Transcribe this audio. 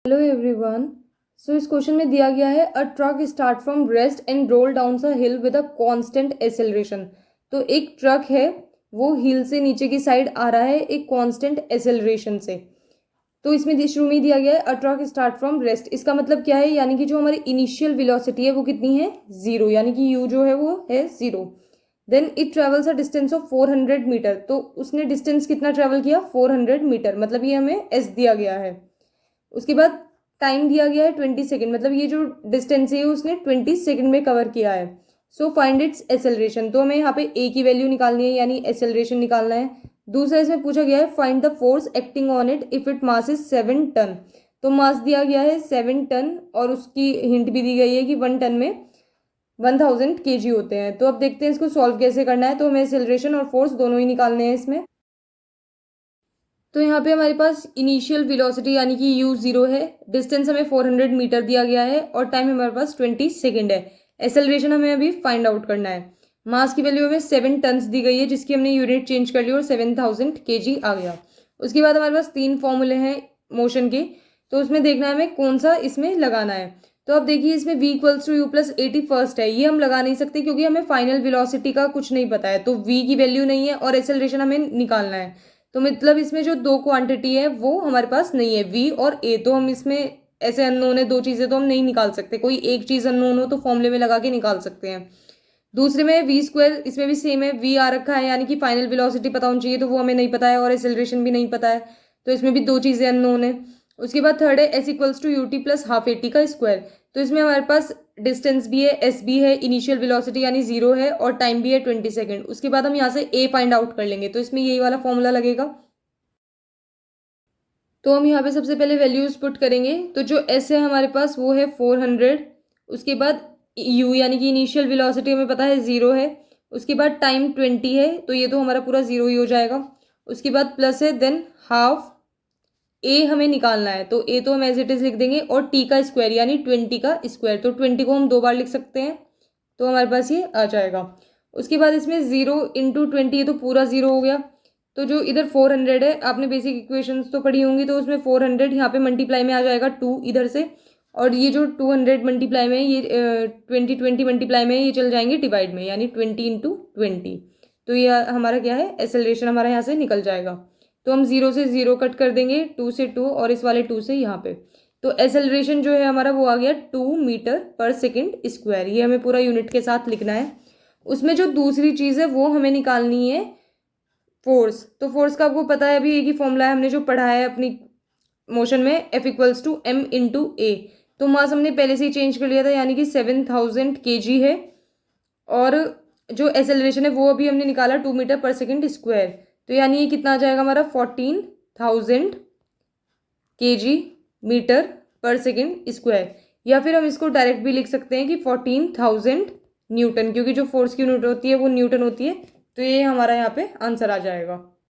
Hello everyone. सो इस question में दिया गया है a truck start from rest and roll down a hill with a constant acceleration. तो एक ट्रक है, वो हिल से नीचे की साइड आ रहा है एक कांस्टेंट एक्सेलरेशन से। तो इसमें शुरू में ही दिया गया है a truck start from rest. इसका मतलब क्या है, यानी कि जो हमारी इनिशियल वेलोसिटी है वो कितनी है, जीरो, यानी कि यू जो है वो है zero. Then it travels a distance of 400 metre. तो उसने डिस्टेंस कितना ट्रेवल किया, 400 मीटर, मतलब ये हमें एस दिया गया है। उसके बाद टाइम दिया गया है 20 सेकेंड, मतलब ये जो डिस्टेंस है उसने 20 सेकेंड में कवर किया है। So find its acceleration. तो हमें यहाँ पे ए की वैल्यू निकालनी है, यानी एसेलरेशन निकालना है। दूसरा इसमें पूछा गया है find the force acting on it if it mass is 7 ton. तो मास दिया गया है 7 टन, और उसकी हिंट भी दी गई है कि 1 टन में 1000 kg होते हैं। तो अब देखते हैं इसको सॉल्व कैसे करना है। तो हमें एसेलरेशन और फोर्स दोनों ही निकालने हैं इसमें। तो यहाँ पे हमारे पास इनिशियल वेलोसिटी यानी कि यू जीरो है, डिस्टेंस हमें 400 मीटर दिया गया है, और टाइम हमारे पास 20 सेकेंड है। एसेलरेशन हमें अभी फाइंड आउट करना है। मास की वैल्यू हमें 7 टन्स दी गई है, जिसकी हमने यूनिट चेंज कर ली और 7000 kg आ गया। उसके बाद हमारे पास 3 फॉर्मूले हैं मोशन के, तो उसमें देखना है हमें कौन सा इसमें लगाना है। तो अब देखिए इसमें v equals to u plus 80 first है, ये हम लगा नहीं सकते क्योंकि हमें फाइनल वेलोसिटी का कुछ नहीं पता है, तो v की वैल्यू नहीं है और एसेलरेशन हमें निकालना है। तो मतलब इसमें जो दो क्वांटिटी है वो हमारे पास नहीं है, v और a। तो हम इसमें ऐसे अननोन है, दो चीजें तो हम नहीं निकाल सकते, कोई एक चीज अननोन हो तो फॉर्मूले में लगा के निकाल सकते हैं। दूसरे में वी स्क्वायर, इसमें भी सेम है, वी आ रखा है, यानी कि फाइनल वेलोसिटी पता होनी चाहिए, तो वो हमें नहीं पता है, और एक्सेलरेशन भी नहीं पता है, तो इसमें भी दो चीजें अननोन है। उसके बाद थर्ड है s equals to u t plus half a t का स्क्वायर। तो इसमें हमारे पास डिस्टेंस भी है, एस भी है, इनिशियल वेलोसिटी यानी जीरो है, और टाइम भी है 20 सेकेंड। उसके बाद हम यहाँ से ए फाइंड आउट कर लेंगे, तो इसमें यही वाला फॉर्मूला लगेगा। तो हम यहाँ पे सबसे पहले वैल्यूज पुट करेंगे। तो जो एस है हमारे पास वो है 400। उसके बाद यू यानी कि इनिशियल वेलोसिटी हमें पता है जीरो है। उसके बाद टाइम 20 है, तो ये तो हमारा पूरा जीरो ही हो जाएगा। उसके बाद प्लस है, देन हाफ। ए हमें निकालना है, तो ए तो हम एज इट इज लिख देंगे, और टी का स्क्वायर यानी 20 का स्क्वायर, तो 20 को हम दो बार लिख सकते हैं, तो हमारे पास ये आ जाएगा। उसके बाद इसमें जीरो इंटू 20, ये तो पूरा जीरो हो गया। तो जो इधर 400 है, आपने बेसिक इक्वेशंस तो पढ़ी होंगी, तो उसमें 400 यहाँ पे मल्टीप्लाई में आ जाएगा 2 इधर से, और ये जो 200 मल्टीप्लाई में, ये 20 मल्टीप्लाई में, ये चल जाएंगे डिवाइड में, यानी 20 इंटू 20। तो ये हमारा क्या है, एसेलरेशन हमारा यहाँ से निकल जाएगा। तो हम जीरो से जीरो कट कर देंगे, 2 से 2, और इस वाले 2 से यहाँ पे। तो एसेलरेशन जो है हमारा वो आ गया 2 मीटर पर सेकेंड स्क्वायर। ये हमें पूरा यूनिट के साथ लिखना है। उसमें जो दूसरी चीज़ है वो हमें निकालनी है फोर्स। तो फोर्स का आपको पता है, अभी एक ही फॉर्मूला है हमने जो पढ़ा है अपनी मोशन में, F equals to M into A. तो मास हमने पहले से ही चेंज कर लिया था, यानी कि 7000 kg है, और जो एसेलरेशन है वो अभी हमने निकाला 2 मीटर पर सेकेंड स्क्वायर। तो यानी ये कितना आ जाएगा हमारा 14,000 kg मीटर पर सेकेंड स्क्वायर। या फिर हम इसको डायरेक्ट भी लिख सकते हैं कि 14,000 न्यूटन, क्योंकि जो फोर्स की यूनिट होती है वो न्यूटन होती है। तो ये हमारा यहाँ पे आंसर आ जाएगा।